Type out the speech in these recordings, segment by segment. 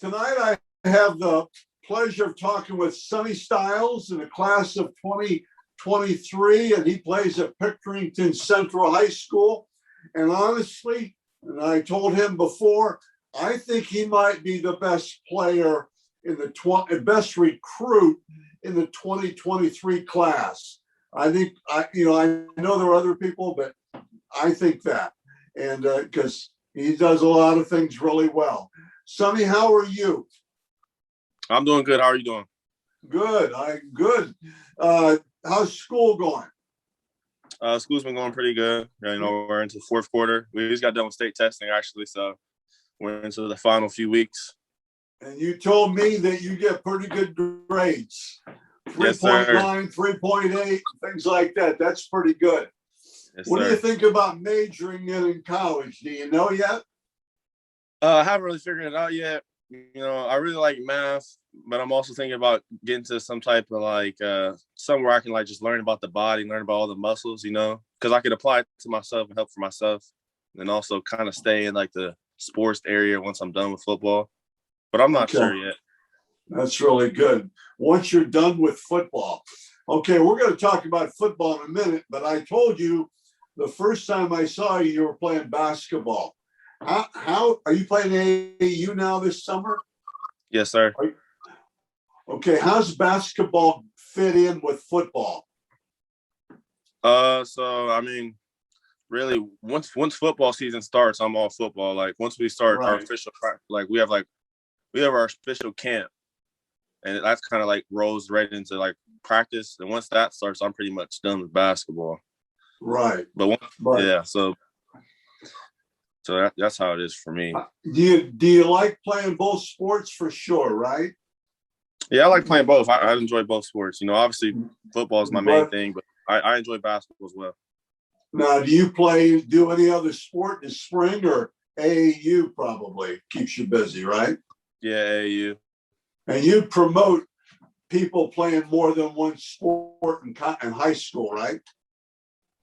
Tonight I have the pleasure of talking with Sonny Styles in the class of 2023, and he plays at Pickerington Central High School. And honestly, and I told him before, I think he might be the best player in the best recruit in the 2023 class. I think I know there are other people, but I think that, and because he does a lot of things really well. Sonny, how are you? I'm doing good. How are you doing? Good. Good. How's school going? School's been going pretty good. We're into the fourth quarter. We just got done with state testing, actually, so we're into the final few weeks. And you told me that you get pretty good grades. 3.9, Yes, sir. 3.8, things like that. That's pretty good. Yes, what sir. do you think about majoring in college? Do you know yet? I haven't really figured it out yet. I really like math, but I'm also thinking about getting to some type of somewhere I can just learn about the body, learn about all the muscles, because I could apply it to myself and help for myself, and also kind of stay in the sports area once I'm done with football. But I'm not sure yet. That's really good. Once you're done with football. Okay, we're going to talk about football in a minute, but I told you the first time I saw you, you were playing basketball. How are you playing AAU now this summer? Yes, sir. Okay, how's basketball fit in with football? Really, once football season starts, I'm all football. Once we start our official practice, we have our official camp, and that's kind of rolls right into practice. And once that starts, I'm pretty much done with basketball. Right. Yeah. So that's how it is for me. Do you like playing both sports for sure, right? Yeah, I like playing both. I enjoy both sports. Obviously football is my main thing, but I enjoy basketball as well. Now, do you do any other sport in the spring, or AAU probably keeps you busy, right? Yeah, AAU. And you promote people playing more than one sport in high school, right?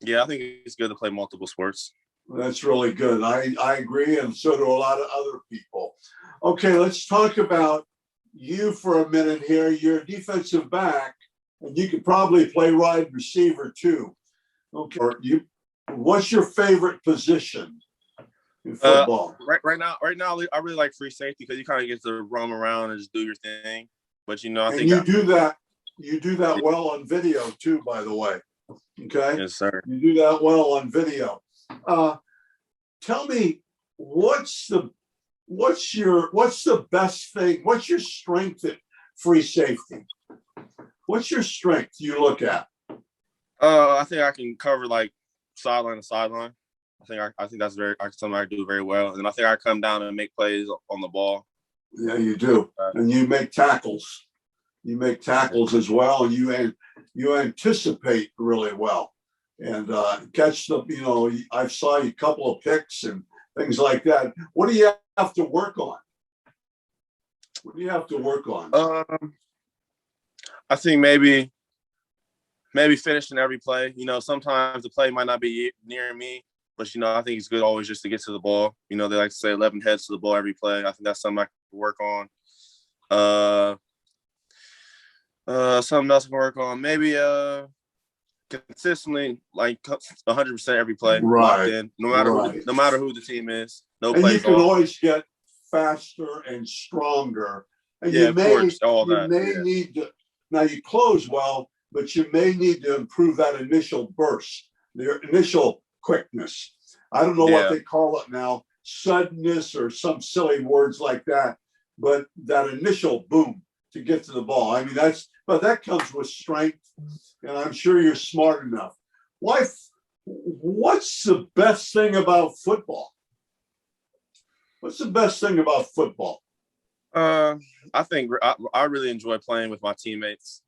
Yeah, I think it's good to play multiple sports. That's really good. I agree, and so do a lot of other people. Okay, let's talk about you for a minute here. You're a defensive back, and you could probably play wide receiver too. Okay, what's your favorite position in football? Right now, I really like free safety because you kind of get to roam around and just do your thing. But you do that well on video too, by the way. Okay. Yes, sir. You do that well on video. Tell me, what's the best thing? What's your strength at free safety? What's your strength you look at? I think I can cover sideline to sideline. I think that's something I do very well, and I think I come down and make plays on the ball. Yeah, you do, and you make tackles. You make tackles as well, and you anticipate really well, and catch the. I saw you a couple of picks and things like that. What do you have to work on? What do you have to work on? I think maybe finishing every play. Sometimes the play might not be near me, but I think it's good always just to get to the ball. They like to say 11 heads to the ball every play. I think that's something I can work on. Something else I can work on. Maybe consistently 100% every play, locked in, no matter who the team is. No and plays you can off. always get faster and stronger. And yeah, of course, all that. You may need to. Now you close well, but you may need to improve that initial burst, the initial quickness. I don't know what they call it now, suddenness or some silly words like that, but that initial boom to get to the ball. I mean, but that comes with strength, and I'm sure you're smart enough. What's the best thing about football? What's the best thing about football? I think I really enjoy playing with my teammates.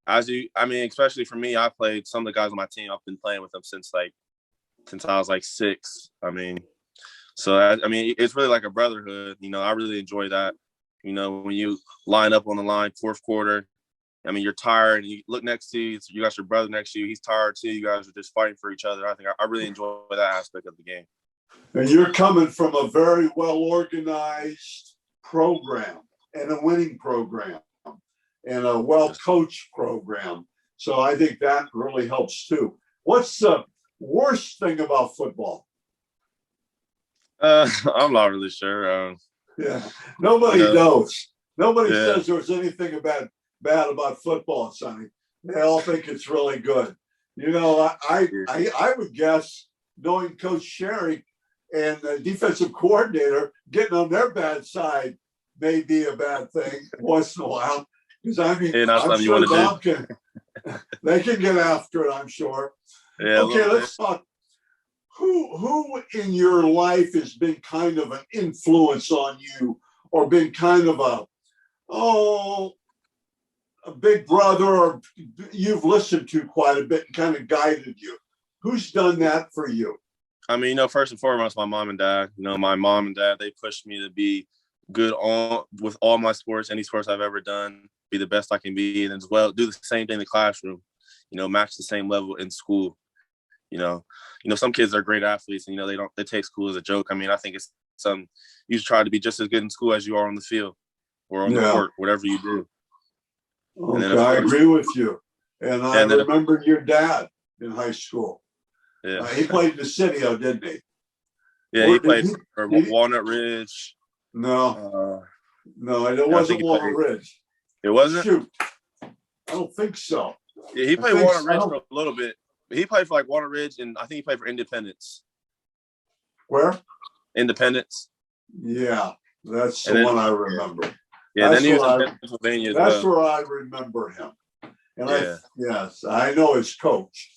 Especially for me, I played some of the guys on my team. I've been playing with them since I was 6. It's really like a brotherhood. I really enjoy that. When you line up on the line, fourth quarter, you're tired and you look next to you, you got your brother next to you, he's tired too. You guys are just fighting for each other. I think I really enjoy that aspect of the game. And you're coming from a very well-organized program and a winning program and a well-coached program. So I think that really helps too. What's the worst thing about football? I'm not really sure. Yeah, nobody knows. Nobody Yeah. says there's anything bad about football, Sonny. They all think it's really good. You know, I would guess, knowing Coach Sherry and the defensive coordinator, getting on their bad side may be a bad thing once in a while. Because I mean, I'm sure Dom they can get after it, I'm sure. Yeah, okay, let's talk. Who in your life has been kind of an influence on you, or been kind of a big brother, or you've listened to quite a bit and kind of guided you? Who's done that for you? I mean, first and foremost, my mom and dad. My mom and dad, they pushed me to be good with all my sports, any sports I've ever done, be the best I can be, and as well do the same thing in the classroom. Match the same level in school. Some kids are great athletes, and they take school as a joke. I mean, I think it's something you should try to be just as good in school as you are on the field or on the court, whatever you do. Okay, I agree with you. And I remember your dad in high school. Yeah, he played the city, didn't he? Yeah, he played for Walnut Ridge. No, it wasn't Walnut Ridge. It wasn't? Shoot, I don't think so. Yeah, he played Walnut Ridge for a little bit. He played for Walnut Ridge, and I think he played for Independence. Where? Independence. Yeah, that's the one I remember. Yeah, then he was in Pennsylvania. That's where I remember him. And yes, I know his coach.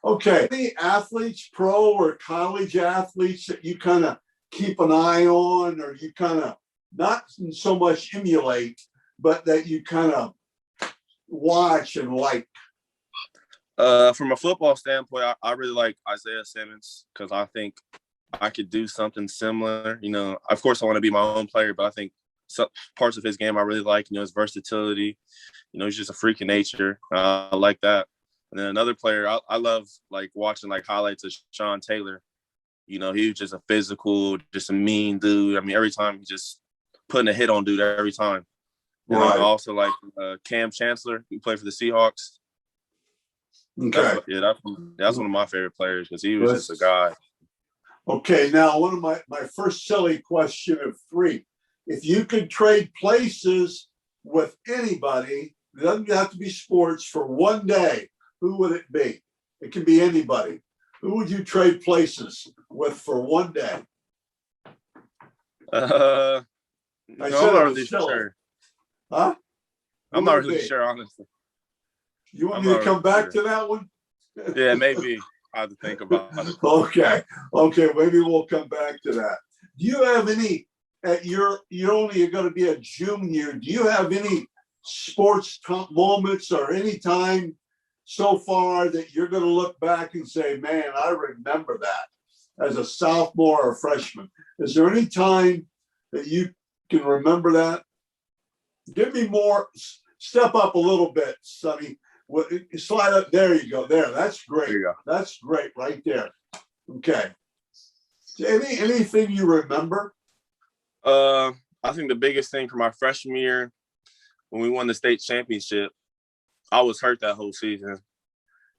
Okay, any athletes, pro or college athletes, that you kind of keep an eye on, or you kind of not so much emulate, but that you kind of watch and like? From a football standpoint, I really like Isaiah Simmons, because I think I could do something similar. Of course, I want to be my own player, but I think some parts of his game I really like. His versatility. He's just a freak of nature. I like that. And then another player, I love watching highlights of Sean Taylor. He was just a physical, just a mean dude. I mean, every time he just putting a hit on dude every time. And I also like Cam Chancellor, who played for the Seahawks. Okay. That's one of my favorite players, because he was just a guy. Okay, now one of my first silly question of three. If you could trade places with anybody, it doesn't have to be sports, for one day, who would it be? It can be anybody. Who would you trade places with for one day? I'm not really sure. Huh? I'm not really sure, honestly. You want me to come back to that one? Yeah, maybe. I have to think about it. Okay, maybe we'll come back to that. Do you have any, you're only going to be a junior, do you have any sports moments or any time so far that you're going to look back and say, man, I remember that as a sophomore or freshman? Is there any time that you can remember that? Give me more, step up a little bit, Sonny. Slide up. There you go. There. That's great. There you go. That's great right there. Okay. Anything you remember? I think the biggest thing for my freshman year, when we won the state championship, I was hurt that whole season.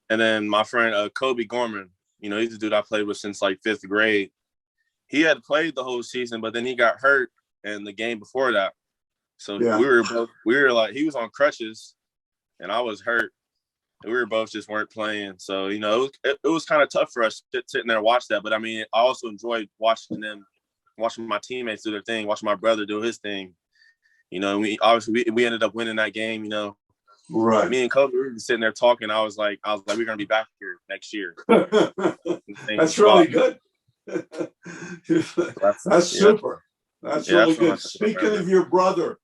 And then my friend Kobe Gorman, he's the dude I played with since 5th grade. He had played the whole season, but then he got hurt in the game before that. So we were like, he was on crutches and I was hurt. And we were both just weren't playing. So, it was kind of tough for us sitting there and watch that. But I mean, I also enjoyed watching my teammates do their thing, watching my brother do his thing. We ended up winning that game, Right. Me and Kobe were sitting there talking. I was like, we're going to be back here next year. That's really good. That's super. That's really good. Speaking of your brother,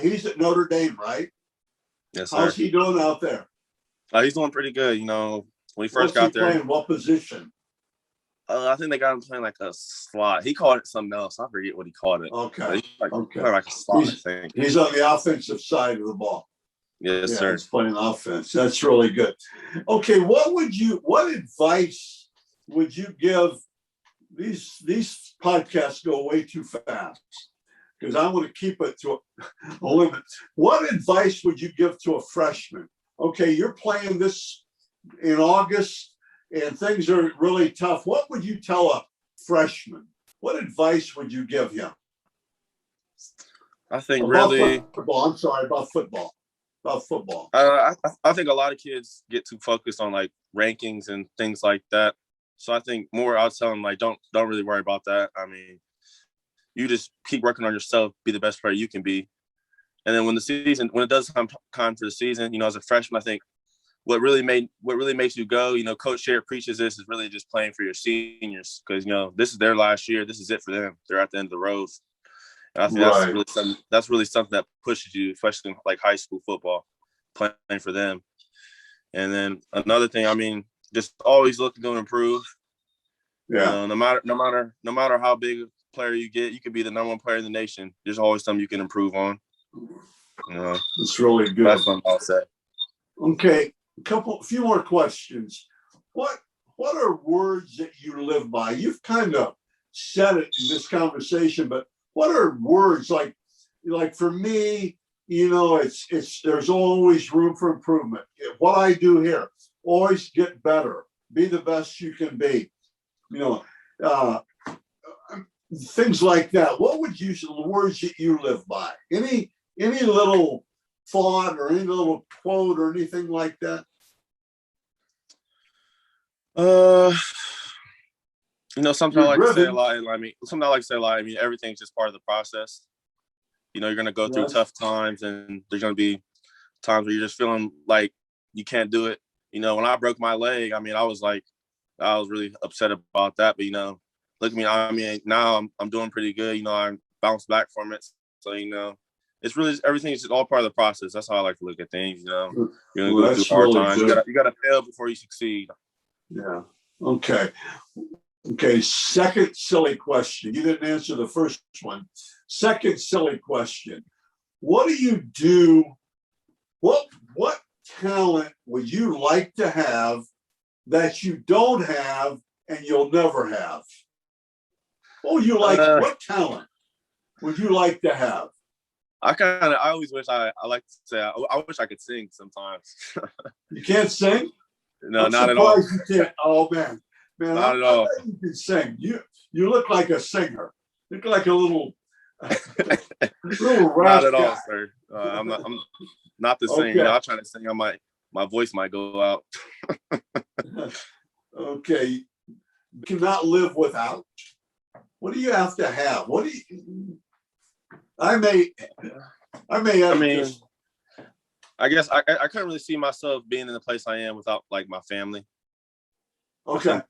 he's at Notre Dame, right? Yes, sir. How's he doing out there? He's doing pretty good. When he first got there. Playing what position? I think they got him playing like a slot. He called it something else. I forget what he called it. Okay. Playing like a slot, I think. He's on the offensive side of the ball. Yes, sir. He's playing offense. That's really good. Okay, what advice would you give? These podcasts go way too fast. because I want to keep it to a limit. What advice would you give to a freshman? Okay, you're playing this in August and things are really tough. What would you tell a freshman? What advice would you give him? I think About really football. I'm sorry, about football. About football. I think a lot of kids get too focused on like rankings and things like that. So I think more I'll tell them like don't really worry about that. I mean, you just keep working on yourself, be the best player you can be. And then when it does come time for the season, you know, as a freshman, I think what really makes you go, you know, Coach Sherritt preaches this is really just playing for your seniors because, you know, this is their last year. This is it for them. They're at the end of the road. And I think that's really something that pushes you, especially in like high school football, playing for them. And then another thing, I mean, just always looking to improve. Yeah. You know, no matter how big a player you get, you could be the number one player in the nation. There's always something you can improve on. You know, it's really good. That's what I'll say. Okay, a few more questions. What are words that you live by? You've kind of said it in this conversation, but what are words like for me? You know, it's there's always room for improvement. What I do here, always get better, be the best you can be. You know, things like that. What would you the words that you live by? Any little thought or any little quote or anything like that? You know, something I like to say a lot. I mean, everything's just part of the process. You know, you're gonna go through tough times, and there's gonna be times where you're just feeling like you can't do it. You know, when I broke my leg, I mean, I was really upset about that. But you know, look at me. I mean, now I'm doing pretty good. You know, I bounced back from it. So you know, it's really everything is just all part of the process. That's how I like to look at things. You know, you're gonna go through hard times. You gotta fail before you succeed. Yeah. Okay. Second silly question. You didn't answer the first one. Second silly question. What do you do? What talent would you like to have that you don't have and you'll never have? What talent would you like to have? I always wish I like to say I wish I could sing sometimes. You can't sing? No, I'm not at all. You can't. Oh man, not at all. I bet you can sing. You look like a singer. You look like a little not at all, sir. I'm not the singer. Okay. You know, I'm trying to sing. My voice might go out. Okay, you cannot live without. What do you have to have? What do you? I mean, I guess I couldn't really see myself being in the place I am without like my family. Okay.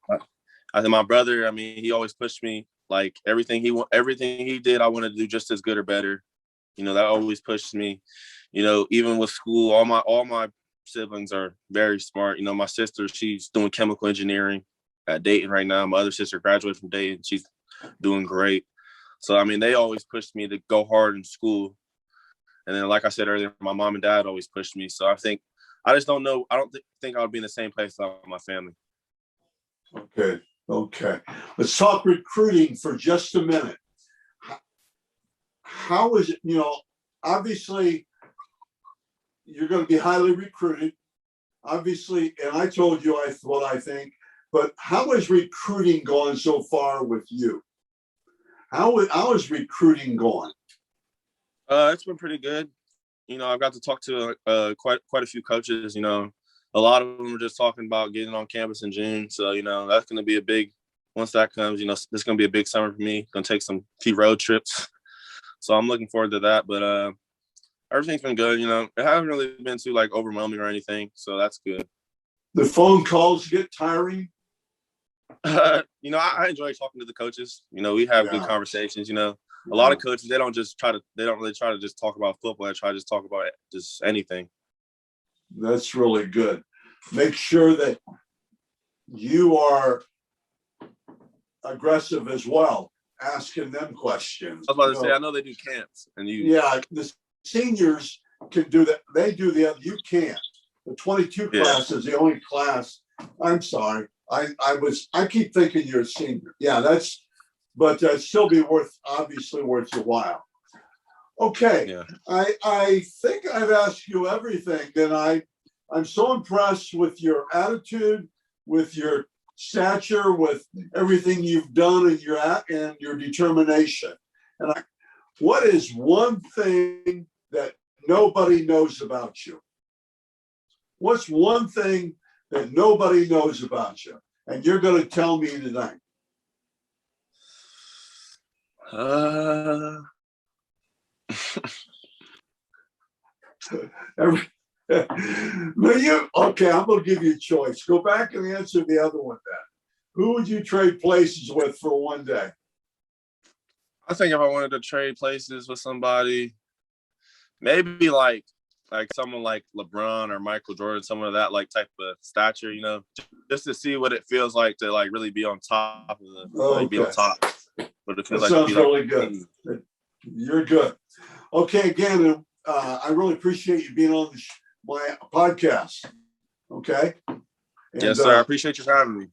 I think my brother, I mean, he always pushed me. Like everything he did, I wanted to do just as good or better. You know, that always pushed me. You know, even with school, all my siblings are very smart. You know, my sister, she's doing chemical engineering at Dayton right now. My other sister graduated from Dayton. She's doing great. So, I mean, they always pushed me to go hard in school. And then, like I said earlier, my mom and dad always pushed me. So I just don't know. I don't think I would be in the same place without my family. Okay. Let's talk recruiting for just a minute. How is it, you know, obviously you're going to be highly recruited, obviously, and I told you what I think, but how is recruiting going so far with you? How is recruiting going? It's been pretty good. You know, I've got to talk to quite a few coaches. You know, a lot of them are just talking about getting on campus in June. So, you know, that's going to be a big, once that comes, you know, it's going to be a big summer for me. Going to take few road trips. So I'm looking forward to that. But everything's been good. You know, it hasn't really been too like overwhelming or anything. So that's good. The phone calls get tiring? You know, I enjoy talking to the coaches. You know, we have good conversations. You know, a lot of coaches, they don't really try to just talk about football. They try to just talk about just anything. That's really good. Make sure that you are aggressive as well, asking them questions. I was about to say, I know they do camps, and the seniors can do that. They do the other. You can't. The 22 class is the only class. I'm sorry. I keep thinking you're a senior. Yeah, but still be obviously worth your while. Okay, Yeah. I think I've asked you everything, and I'm so impressed with your attitude, with your stature, with everything you've done, and your determination. And what is one thing that nobody knows about you? What's one thing that nobody knows about you, and you're going to tell me tonight? Every, no, okay, I'm going to give you a choice. Go back and answer the other one then. Who would you trade places with for one day? I think if I wanted to trade places with somebody, maybe like someone like LeBron or Michael Jordan, someone of that like type of stature, just to see what it feels like to like really be on top of be on top. What it feels that like sounds really good. You're good. Okay, again, I really appreciate you being on my podcast. Okay. Yes, sir. I appreciate you having me.